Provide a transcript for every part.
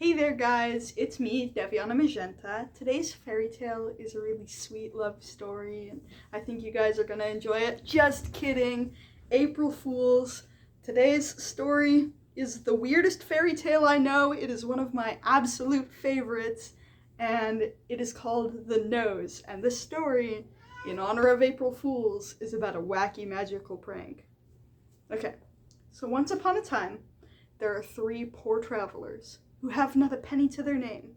Hey there guys, it's me, Devianamagenta. Today's fairy tale is a really sweet love story and I think you guys are gonna enjoy it. Just kidding. April Fools. Today's story is the weirdest fairy tale I know. It is one of my absolute favorites and it is called The Nose. And this story, in honor of April Fools, is about a wacky magical prank. Okay, so once upon a time, there are three poor travelers who have not a penny to their name,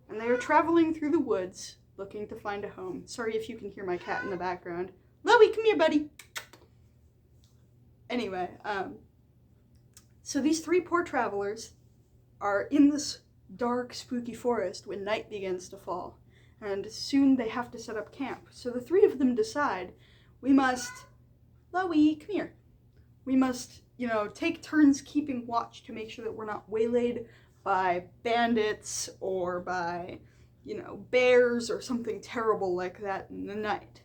and they are traveling through the woods looking to find a home. Sorry if you can hear my cat in the background. Louie, come here, buddy. Anyway, so these three poor travelers are in this dark, spooky forest when night begins to fall, and soon they have to set up camp. So the three of them decide, Louie, come here. We must, take turns keeping watch to make sure that we're not waylaid by bandits or by, bears or something terrible like that in the night.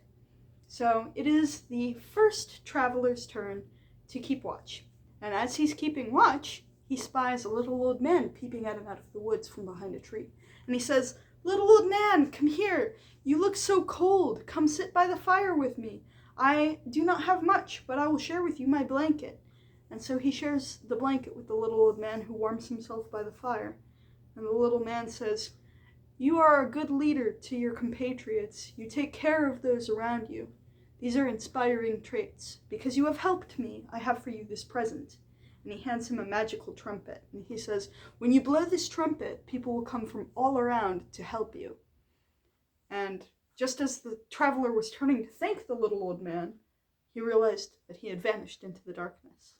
So it is the first traveler's turn to keep watch. And as he's keeping watch, he spies a little old man peeping at him out of the woods from behind a tree. And he says, "Little old man, come here. You look so cold. Come sit by the fire with me. I do not have much, but I will share with you my blanket." And so he shares the blanket with the little old man, who warms himself by the fire. And the little man says, "You are a good leader to your compatriots. You take care of those around you. These are inspiring traits. Because you have helped me, I have for you this present." And he hands him a magical trumpet. And he says, "When you blow this trumpet, people will come from all around to help you." And just as the traveler was turning to thank the little old man, he realized that he had vanished into the darkness.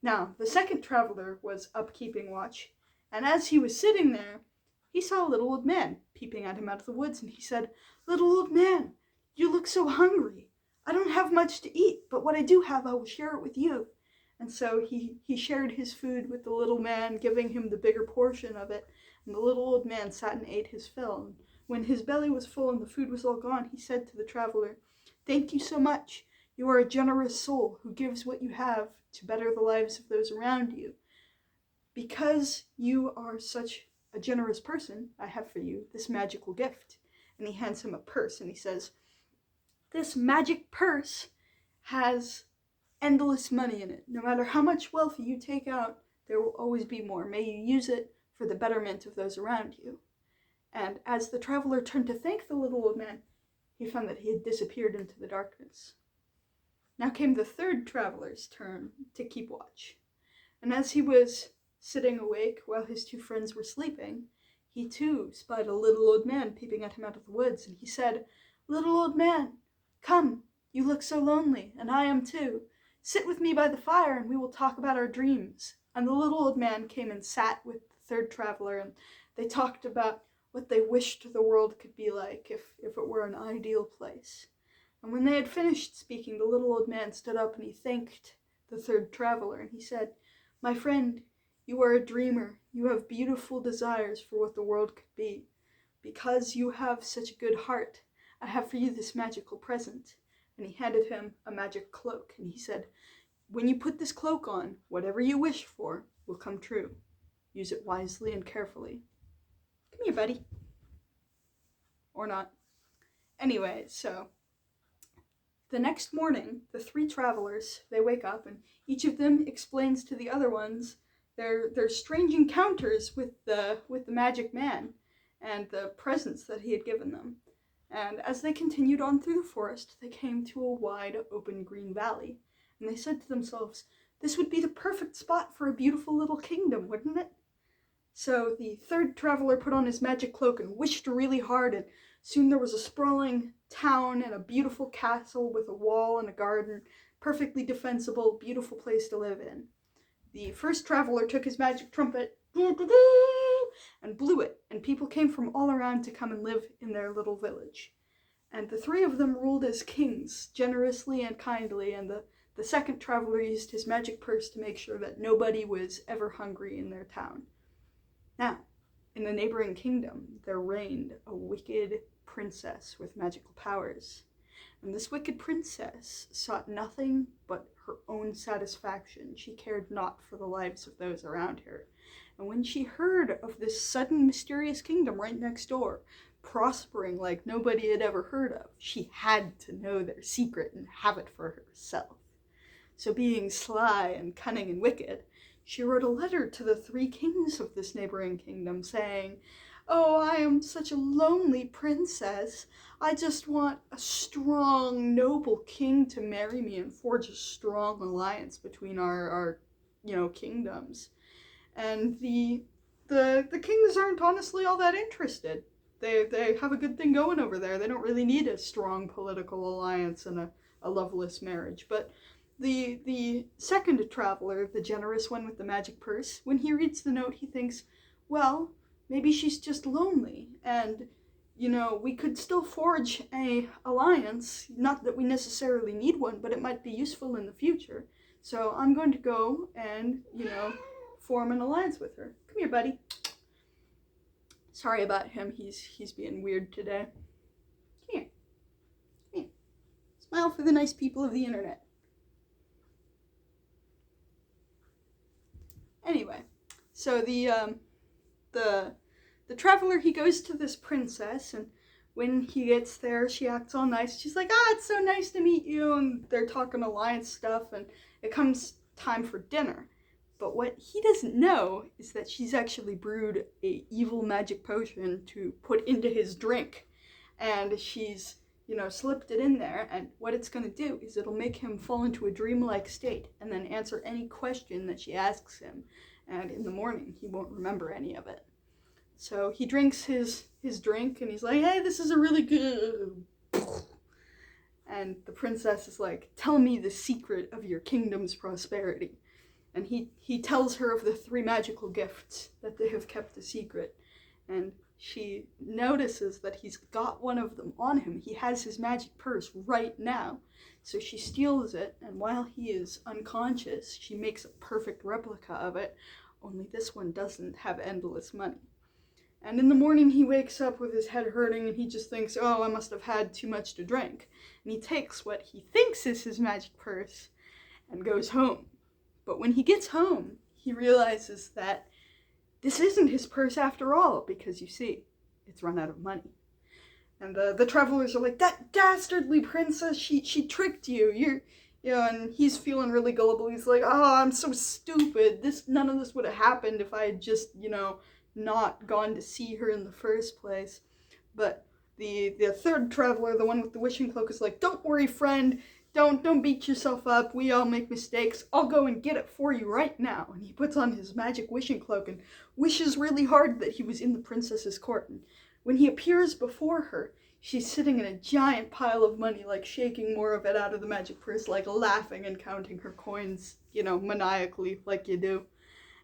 Now, the second traveler was up keeping watch, and as he was sitting there, he saw a little old man peeping at him out of the woods, and he said, "Little old man, you look so hungry. I don't have much to eat, but what I do have, I will share it with you." And so he shared his food with the little man, giving him the bigger portion of it, and the little old man sat and ate his fill. And when his belly was full and the food was all gone, he said to the traveler, "Thank you so much. You are a generous soul who gives what you have to better the lives of those around you. Because you are such a generous person, I have for you this magical gift." And he hands him a purse and he says, "This magic purse has endless money in it. No matter how much wealth you take out, there will always be more. May you use it for the betterment of those around you." And as the traveler turned to thank the little old man, he found that he had disappeared into the darkness. Now came the third traveler's turn to keep watch. And as he was sitting awake while his two friends were sleeping, he too spied a little old man peeping at him out of the woods, and he said, "Little old man, come, you look so lonely, and I am too. Sit with me by the fire and we will talk about our dreams." And the little old man came and sat with the third traveler, and they talked about what they wished the world could be like if it were an ideal place. And when they had finished speaking, the little old man stood up and he thanked the third traveler, and he said, "My friend, you are a dreamer. You have beautiful desires for what the world could be. Because you have such a good heart, I have for you this magical present." And he handed him a magic cloak, and he said, "When you put this cloak on, whatever you wish for will come true. Use it wisely and carefully." Come here, buddy. Or not. Anyway, so the next morning, the three travelers, they wake up, and each of them explains to the other ones their strange encounters with the magic man and the presents that he had given them. And as they continued on through the forest, they came to a wide, open green valley. And they said to themselves, "This would be the perfect spot for a beautiful little kingdom, wouldn't it?" So the third traveler put on his magic cloak and wished really hard, and soon there was a sprawling town and a beautiful castle with a wall and a garden, perfectly defensible, beautiful place to live in. The first traveler took his magic trumpet and blew it, and people came from all around to come and live in their little village. And the three of them ruled as kings, generously and kindly, and the second traveler used his magic purse to make sure that nobody was ever hungry in their town. Now, in the neighboring kingdom, there reigned a wicked princess with magical powers. And this wicked princess sought nothing but her own satisfaction. She cared not for the lives of those around her. And when she heard of this sudden mysterious kingdom right next door, prospering like nobody had ever heard of, she had to know their secret and have it for herself. So being sly and cunning and wicked, she wrote a letter to the 3 kings of this neighboring kingdom saying, "Oh, I am such a lonely princess. I just want a strong, noble king to marry me and forge a strong alliance between our kingdoms." And the kings aren't honestly all that interested. They have a good thing going over there. They don't really need a strong political alliance and a loveless marriage. But the second traveler, the generous one with the magic purse, when he reads the note, he thinks, well, maybe she's just lonely, and we could still forge a alliance. Not that we necessarily need one, but it might be useful in the future. So I'm going to go and, form an alliance with her. Come here, buddy. Sorry about him. He's being weird today. Come here. Come here. Smile for the nice people of the internet. Anyway, so the traveler, he goes to this princess, and when he gets there, she acts all nice. She's like, it's so nice to meet you, and they're talking alliance stuff, and it comes time for dinner. But what he doesn't know is that she's actually brewed a evil magic potion to put into his drink, and she's slipped it in there, and what it's going to do is it'll make him fall into a dreamlike state and then answer any question that she asks him, and in the morning he won't remember any of it. So he drinks his drink, and he's like, hey, this is a really good... And the princess is like, tell me the secret of your kingdom's prosperity. And he tells her of the 3 magical gifts that they have kept a secret, and she notices that he's got one of them on him. He has his magic purse right now. So she steals it, and while he is unconscious, she makes a perfect replica of it, only this one doesn't have endless money. And in the morning he wakes up with his head hurting, and he just thinks, I must have had too much to drink. And he takes what he thinks is his magic purse and goes home. But when he gets home, he realizes that this isn't his purse after all, because you see, it's run out of money. And the travelers are like, that dastardly princess, she tricked you. And he's feeling really gullible. He's like, I'm so stupid. None of this would have happened if I had just, not gone to see her in the first place. But the third traveler, the one with the wishing cloak, is like, don't worry, friend. Don't beat yourself up. We all make mistakes. I'll go and get it for you right now. And he puts on his magic wishing cloak and wishes really hard that he was in the princess's court. And when he appears before her, she's sitting in a giant pile of money, like shaking more of it out of the magic purse, like laughing and counting her coins, maniacally, like you do.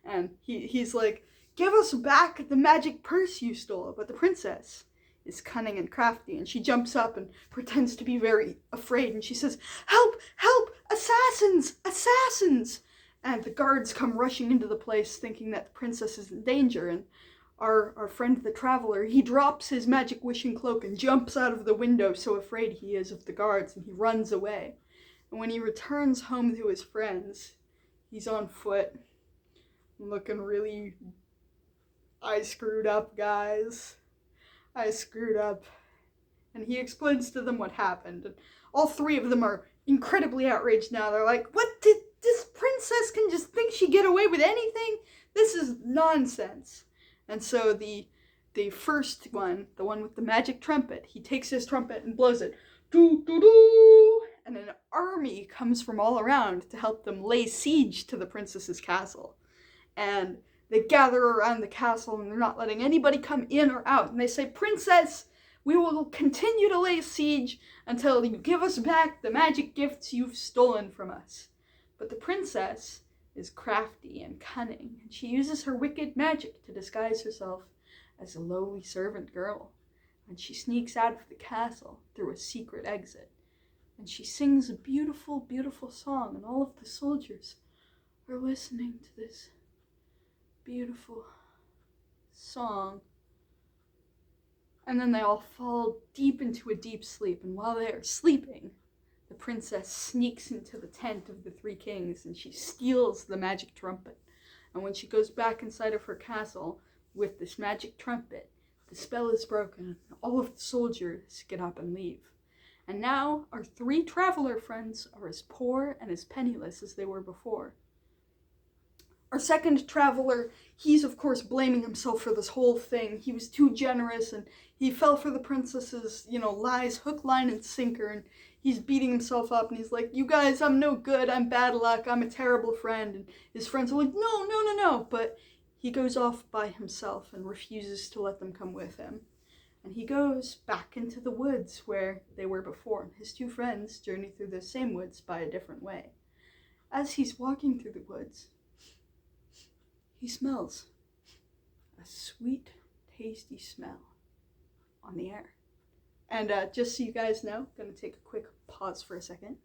And he's like, give us back the magic purse you stole. But the princess is cunning and crafty, and she jumps up and pretends to be very afraid, and she says, help, help, assassins, assassins! And the guards come rushing into the place thinking that the princess is in danger, and our friend the traveler, he drops his magic wishing cloak and jumps out of the window, so afraid he is of the guards, and he runs away. And when he returns home to his friends, he's on foot, looking really, I screwed up, guys. I screwed up. And he explains to them what happened. And all 3 of them are incredibly outraged now. They're like, what? This princess can just think she get away with anything? This is nonsense. And so the first one, the one with the magic trumpet, he takes his trumpet and blows it. Doo, doo, doo. And an army comes from all around to help them lay siege to the princess's castle. And they gather around the castle, and they're not letting anybody come in or out. And they say, Princess, we will continue to lay siege until you give us back the magic gifts you've stolen from us. But the princess is crafty and cunning, and she uses her wicked magic to disguise herself as a lowly servant girl. And she sneaks out of the castle through a secret exit. And she sings a beautiful, beautiful song, and all of the soldiers are listening to this beautiful song. And then they all fall deep into a deep sleep, and while they are sleeping, the princess sneaks into the tent of the 3 kings, and she steals the magic trumpet. And when she goes back inside of her castle with this magic trumpet, the spell is broken. All of the soldiers get up and leave. And now our 3 traveler friends are as poor and as penniless as they were before. Our second traveler, he's of course blaming himself for this whole thing. He was too generous and he fell for the princess's, lies, hook, line, and sinker. And he's beating himself up and he's like, you guys, I'm no good, I'm bad luck, I'm a terrible friend. And his friends are like, no. But he goes off by himself and refuses to let them come with him. And he goes back into the woods where they were before. His 2 friends journey through the same woods by a different way. As he's walking through the woods, he smells a sweet, tasty smell on the air. And just so you guys know, I'm going to take a quick pause for a second.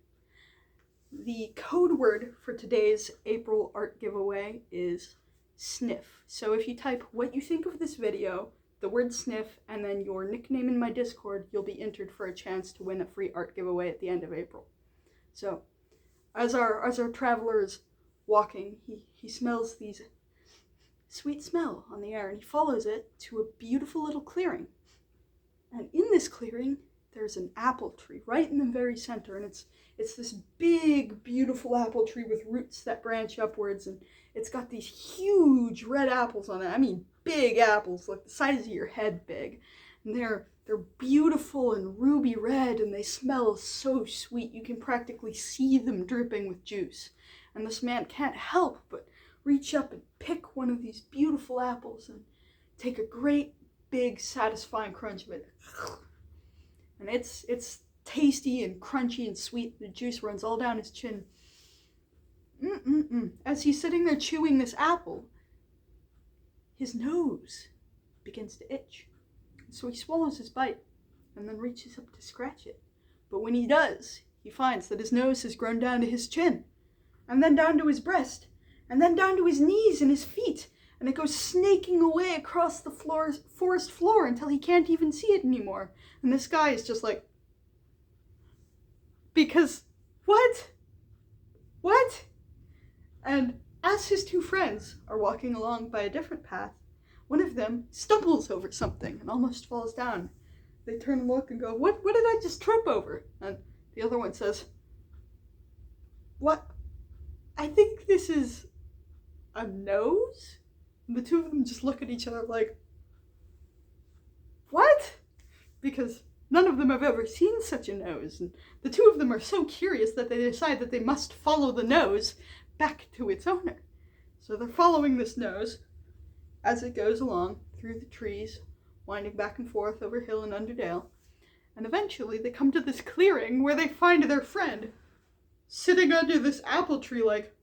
The code word for today's April art giveaway is sniff. So if you type what you think of this video, the word sniff, and then your nickname in my Discord, you'll be entered for a chance to win a free art giveaway at the end of April. So as our traveler is walking, he smells these sweet smell on the air, and he follows it to a beautiful little clearing. And in this clearing, there's an apple tree right in the very center, and it's this big, beautiful apple tree with roots that branch upwards, and it's got these huge red apples on it. I mean, big apples, like the size of your head big. And they're beautiful and ruby red, and they smell so sweet. You can practically see them dripping with juice. And this man can't help but reach up and pick one of these beautiful apples and take a great, big, satisfying crunch of it. And it's tasty and crunchy and sweet. The juice runs all down his chin. As he's sitting there chewing this apple, his nose begins to itch. So he swallows his bite and then reaches up to scratch it. But when he does, he finds that his nose has grown down to his chin, and then down to his breast, and then down to his knees and his feet, and it goes snaking away across the forest floor until he can't even see it anymore. And this guy is just like, because, what? And as his 2 friends are walking along by a different path, one of them stumbles over something and almost falls down. They turn and look and go, what did I just trip over? And the other one says, what? I think this is a nose? And the 2 of them just look at each other like, what? Because none of them have ever seen such a nose. And the 2 of them are so curious that they decide that they must follow the nose back to its owner. So they're following this nose as it goes along through the trees, winding back and forth over hill and under dale. And eventually they come to this clearing where they find their friend sitting under this apple tree like,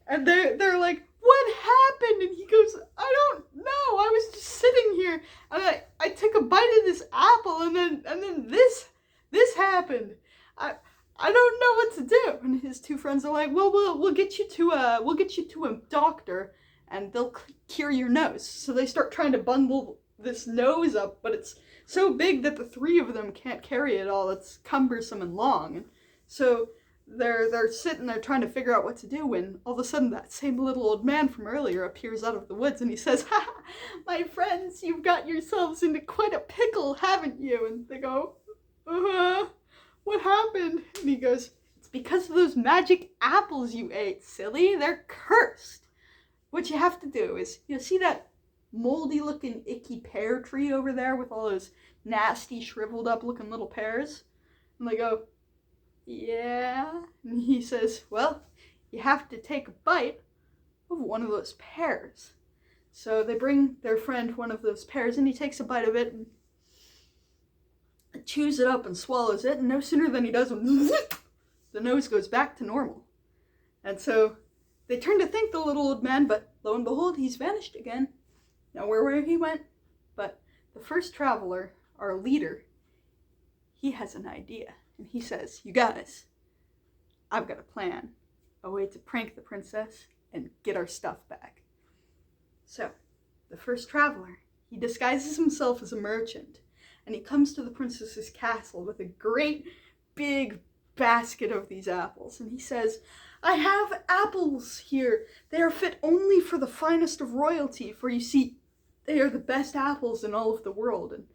and they're like, what happened? And he goes, I don't know, I was just sitting here and I took a bite of this apple and then this happened. I don't know what to do. And his 2 friends are like, well, we'll get you to a doctor and they'll cure your nose. So they start trying to bundle this nose up, but it's so big that the 3 of them can't carry it all. It's cumbersome and long. And so they're sitting there trying to figure out what to do when all of a sudden that same little old man from earlier appears out of the woods and he says, ha, my friends, you've got yourselves into quite a pickle, haven't you? And they go, what happened? And he goes, it's because of those magic apples you ate, silly. They're cursed. What you have to do is, see that moldy looking icky pear tree over there with all those nasty shriveled up looking little pears? And they go, yeah. And he says, well, you have to take a bite of one of those pears. So they bring their friend one of those pears and he takes a bite of it and chews it up and swallows it, and no sooner than he does, the nose goes back to normal. And so they turn to thank the little old man, but lo and behold, he's vanished again. Now where he went, but the first traveler, our leader, he has an idea, and he says, you guys, I've got a plan, a way to prank the princess and get our stuff back. So the first traveler, he disguises himself as a merchant, and he comes to the princess's castle with a great big basket of these apples. And he says, I have apples here. They are fit only for the finest of royalty, for you see, they are the best apples in all of the world. And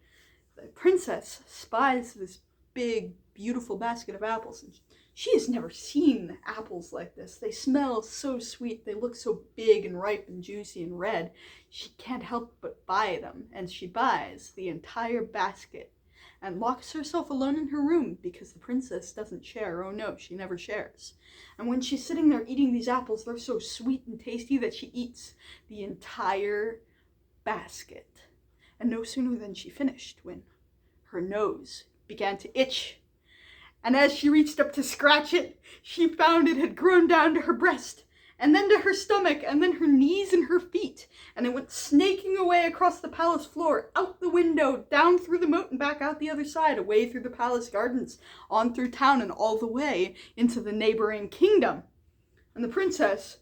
the princess spies this big, beautiful basket of apples, and she has never seen apples like this. They smell so sweet, they look so big and ripe and juicy and red. She can't help but buy them, and she buys the entire basket and locks herself alone in her room because the princess doesn't share. Oh no, she never shares. And when she's sitting there eating these apples, they're so sweet and tasty that she eats the entire basket. And no sooner than she finished when her nose began to itch. And as she reached up to scratch it, she found it had grown down to her breast, and then to her stomach, and then her knees and her feet, and it went snaking away across the palace floor, out the window, down through the moat and back out the other side, away through the palace gardens, on through town, and all the way into the neighboring kingdom. And the princess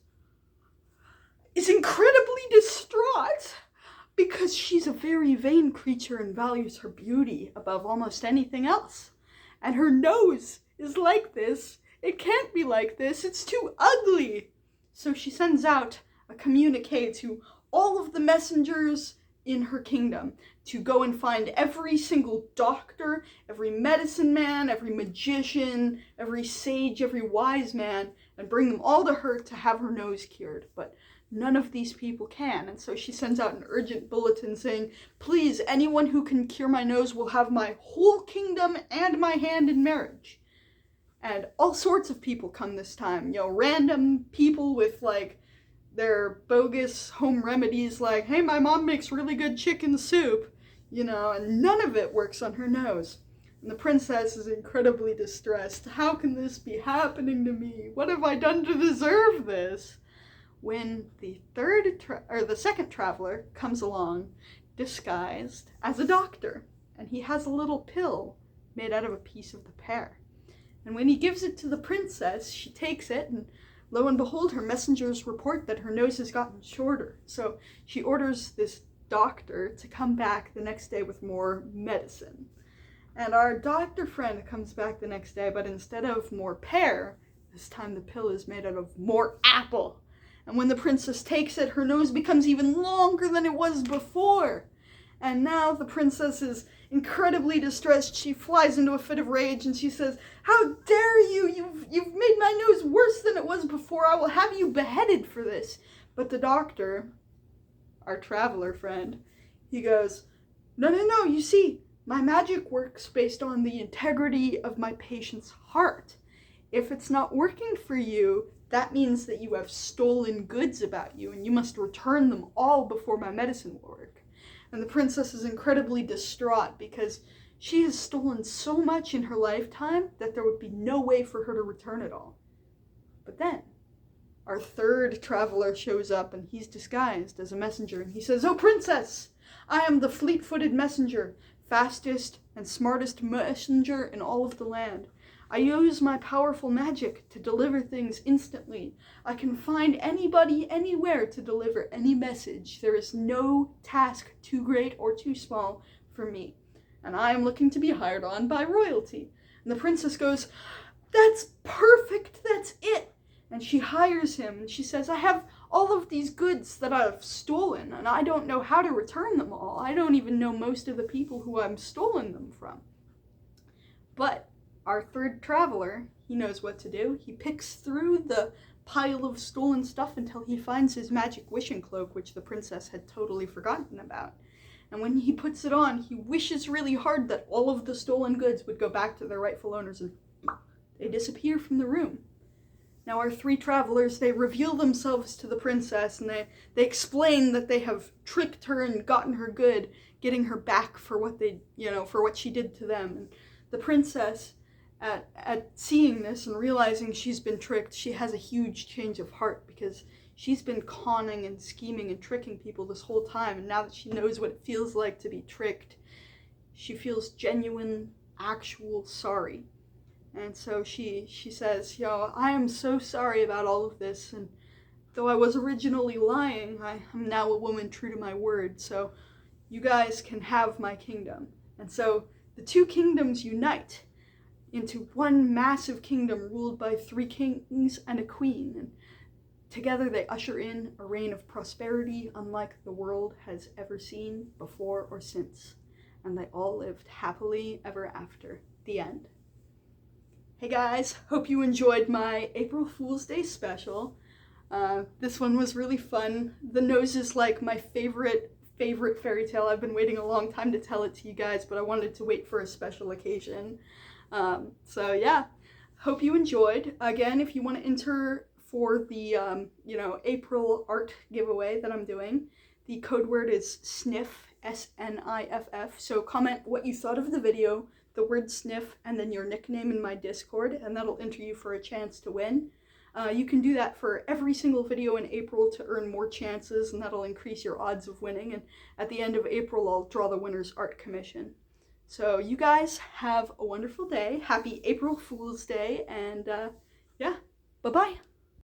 is incredibly distraught, because she's a very vain creature and values her beauty above almost anything else. And her nose is like this. It can't be like this. It's too ugly. So she sends out a communique to all of the messengers in her kingdom to go and find every single doctor, every medicine man, every magician, every sage, every wise man, and bring them all to her to have her nose cured. But none of these people can, and so she sends out an urgent bulletin saying, please, anyone who can cure my nose will have my whole kingdom and my hand in marriage. And all sorts of people come this time, random people with, their bogus home remedies, like, hey, my mom makes really good chicken soup, and none of it works on her nose. And the princess is incredibly distressed. How can this be happening to me? What have I done to deserve this? When the second traveler comes along disguised as a doctor, and he has a little pill made out of a piece of the pear. And when he gives it to the princess, she takes it, and lo and behold, her messengers report that her nose has gotten shorter. So she orders this doctor to come back the next day with more medicine. And our doctor friend comes back the next day, but instead of more pear, this time the pill is made out of more apple. And when the princess takes it, her nose becomes even longer than it was before. And now the princess is incredibly distressed. She flies into a fit of rage and she says, how dare you? You've made my nose worse than it was before. I will have you beheaded for this. But the doctor, our traveler friend, he goes, no, you see, my magic works based on the integrity of my patient's heart. If it's not working for you, that means that you have stolen goods about you, and you must return them all before my medicine will work. And the princess is incredibly distraught because she has stolen so much in her lifetime that there would be no way for her to return it all. But then, our third traveler shows up, and he's disguised as a messenger, and he says, oh, princess, I am the fleet-footed messenger, fastest and smartest messenger in all of the land. I use my powerful magic to deliver things instantly. I can find anybody, anywhere to deliver any message. There is no task too great or too small for me. And I am looking to be hired on by royalty. And the princess goes, that's perfect, that's it. And she hires him, and she says, I have all of these goods that I've stolen, and I don't know how to return them all. I don't even know most of the people who I've stolen them from. But our third traveler, he knows what to do. He picks through the pile of stolen stuff until he finds his magic wishing cloak, which the princess had totally forgotten about. And when he puts it on, he wishes really hard that all of the stolen goods would go back to their rightful owners, and they disappear from the room. Now our three travelers, they reveal themselves to the princess, and they explain that they have tricked her and gotten her good, getting her back for what for what she did to them. And the princess, at seeing this and realizing she's been tricked, she has a huge change of heart because she's been conning and scheming and tricking people this whole time, and now that she knows what it feels like to be tricked, she feels genuine, actual sorry. And so she says, I am so sorry about all of this, and though I was originally lying, I am now a woman true to my word, so you guys can have my kingdom. And so the two kingdoms unite. into one massive kingdom ruled by 3 kings and a queen. And together they usher in a reign of prosperity unlike the world has ever seen before or since. And they all lived happily ever after. The end. Hey guys, hope you enjoyed my April Fool's Day special. This one was really fun. The nose is like my favorite fairy tale. I've been waiting a long time to tell it to you guys, but I wanted to wait for a special occasion. So yeah, hope you enjoyed. Again, if you want to enter for the April art giveaway that I'm doing, the code word is SNIFF, SNIFF. So comment what you thought of the video, the word sniff, and then your nickname in my Discord, and that'll enter you for a chance to win. You can do that for every single video in April to earn more chances, and that'll increase your odds of winning. And at the end of April, I'll draw the winner's art commission. So you guys have a wonderful day. Happy April Fool's Day, and yeah, bye-bye.